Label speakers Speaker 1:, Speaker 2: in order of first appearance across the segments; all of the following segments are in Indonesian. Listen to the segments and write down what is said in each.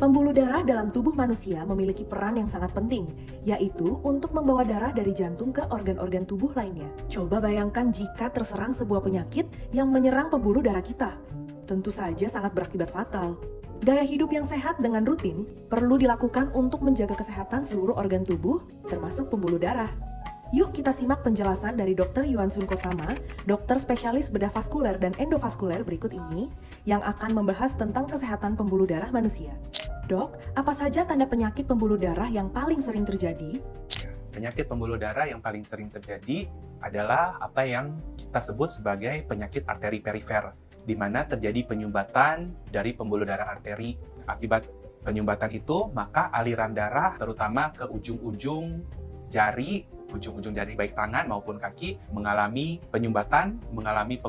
Speaker 1: Pembuluh darah dalam tubuh manusia memiliki peran yang sangat penting, yaitu untuk membawa darah dari jantung ke organ-organ tubuh lainnya. Coba bayangkan jika terserang sebuah penyakit yang menyerang pembuluh darah kita. Tentu saja sangat berakibat fatal. Gaya hidup yang sehat dengan rutin perlu dilakukan untuk menjaga kesehatan seluruh organ tubuh, termasuk pembuluh darah. Yuk kita simak penjelasan dari Dr. Yuan Sun Kosama, dokter spesialis bedah vaskuler dan endovaskuler berikut ini, yang akan membahas tentang kesehatan pembuluh darah manusia. Dok, apa saja tanda penyakit pembuluh darah yang paling sering terjadi?
Speaker 2: Penyakit pembuluh darah yang paling sering terjadi adalah apa yang kita sebut sebagai penyakit arteri perifer, di mana terjadi penyumbatan dari pembuluh darah arteri. Akibat penyumbatan itu, maka aliran darah terutama ke ujung-ujung jari baik tangan maupun kaki mengalami penyumbatan, mengalami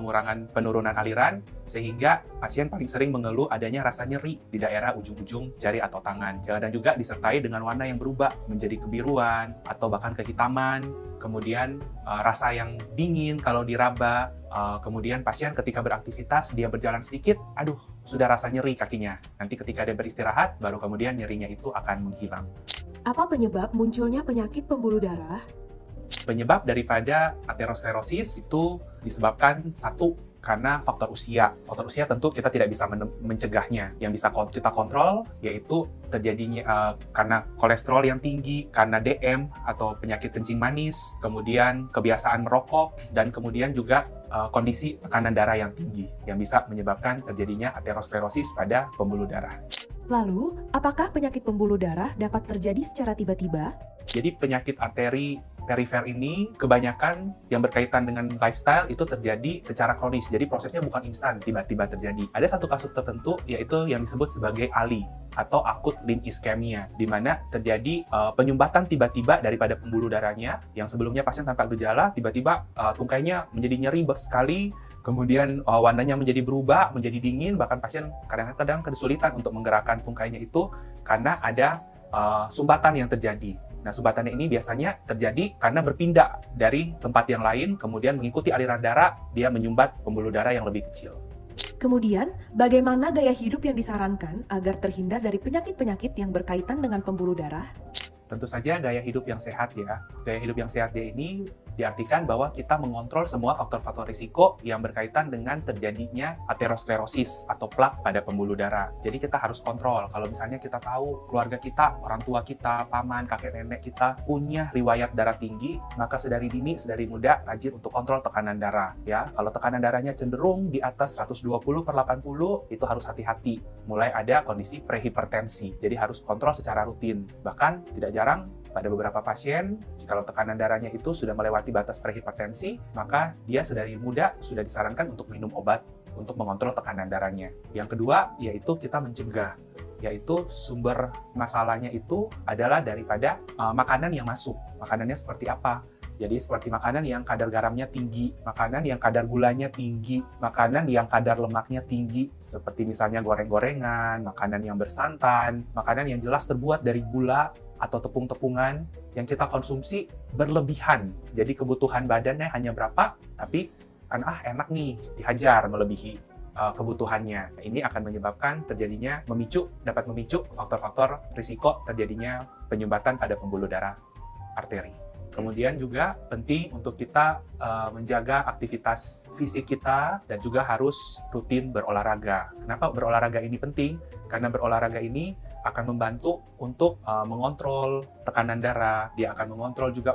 Speaker 2: penurunan aliran, sehingga pasien paling sering mengeluh adanya rasa nyeri di daerah ujung-ujung jari atau tangan. Dan juga disertai dengan warna yang berubah menjadi kebiruan atau bahkan kehitaman, kemudian rasa yang dingin kalau diraba, kemudian pasien ketika beraktivitas, dia berjalan sedikit, aduh, sudah rasa nyeri kakinya. Nanti ketika dia beristirahat, baru kemudian nyerinya itu akan menghilang.
Speaker 1: Apa penyebab munculnya penyakit pembuluh darah?
Speaker 2: Penyebab daripada aterosklerosis itu disebabkan satu, karena faktor usia. Faktor usia tentu kita tidak bisa mencegahnya. Yang bisa kita kontrol yaitu terjadinya karena kolesterol yang tinggi, karena DM atau penyakit kencing manis, kemudian kebiasaan merokok, dan kemudian juga kondisi tekanan darah yang tinggi yang bisa menyebabkan terjadinya aterosklerosis pada pembuluh darah.
Speaker 1: Lalu, apakah penyakit pembuluh darah dapat terjadi secara tiba-tiba?
Speaker 2: Jadi penyakit arteri perifer ini kebanyakan yang berkaitan dengan lifestyle itu terjadi secara kronis. Jadi prosesnya bukan instan, tiba-tiba terjadi. Ada satu kasus tertentu yaitu yang disebut sebagai ALI atau akut limb ischemia, di mana terjadi penyumbatan tiba-tiba daripada pembuluh darahnya yang sebelumnya pasien tanpa gejala, tiba-tiba tungkainya menjadi nyeri sekali, kemudian warnanya menjadi berubah, menjadi dingin, bahkan pasien kadang-kadang kesulitan untuk menggerakkan tungkainya itu karena ada sumbatan yang terjadi. Nah, sumbatannya ini biasanya terjadi karena berpindah dari tempat yang lain, kemudian mengikuti aliran darah, dia menyumbat pembuluh darah yang lebih kecil.
Speaker 1: Kemudian, bagaimana gaya hidup yang disarankan agar terhindar dari penyakit-penyakit yang berkaitan dengan pembuluh darah?
Speaker 2: Tentu saja gaya hidup yang sehat ya. Gaya hidup yang sehat ini diartikan bahwa kita mengontrol semua faktor-faktor risiko yang berkaitan dengan terjadinya aterosklerosis atau plak pada pembuluh darah. Jadi kita harus kontrol. Kalau misalnya kita tahu keluarga kita, orang tua kita, paman, kakek nenek kita punya riwayat darah tinggi, maka sedari dini, sedari muda rajin untuk kontrol tekanan darah ya. Kalau tekanan darahnya cenderung di atas 120/80, itu harus hati-hati. Mulai ada kondisi prehipertensi. Jadi harus kontrol secara rutin. Bahkan tidak jarang pada beberapa pasien, kalau tekanan darahnya itu sudah melewati batas prehipertensi, maka dia sedari muda sudah disarankan untuk minum obat untuk mengontrol tekanan darahnya. Yang kedua, yaitu kita mencegah, yaitu sumber masalahnya itu adalah daripada makanan yang masuk. Makanannya seperti apa? Jadi seperti makanan yang kadar garamnya tinggi, makanan yang kadar gulanya tinggi, makanan yang kadar lemaknya tinggi, seperti misalnya goreng-gorengan, makanan yang bersantan, makanan yang jelas terbuat dari gula atau tepung-tepungan yang kita konsumsi berlebihan. Jadi kebutuhan badannya hanya berapa, tapi kan enak nih, dihajar melebihi kebutuhannya. Ini akan menyebabkan terjadinya dapat memicu faktor-faktor risiko terjadinya penyumbatan pada pembuluh darah arteri. Kemudian juga penting untuk kita menjaga aktivitas fisik kita dan juga harus rutin berolahraga. Kenapa berolahraga ini penting? Karena berolahraga ini akan membantu untuk mengontrol tekanan darah, dia akan mengontrol juga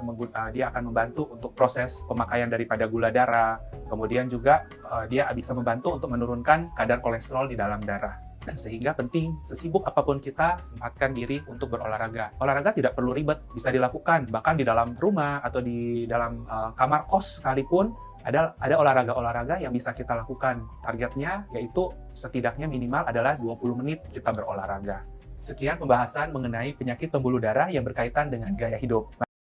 Speaker 2: dia akan membantu untuk proses pemakaian daripada gula darah, kemudian juga dia bisa membantu untuk menurunkan kadar kolesterol di dalam darah. Sehingga penting, sesibuk apapun kita, sempatkan diri untuk berolahraga. Olahraga tidak perlu ribet, bisa dilakukan bahkan di dalam rumah atau di dalam kamar kos sekalipun. Ada olahraga-olahraga yang bisa kita lakukan. Targetnya yaitu setidaknya minimal adalah 20 menit kita berolahraga. Sekian pembahasan mengenai penyakit pembuluh darah yang berkaitan dengan gaya hidup.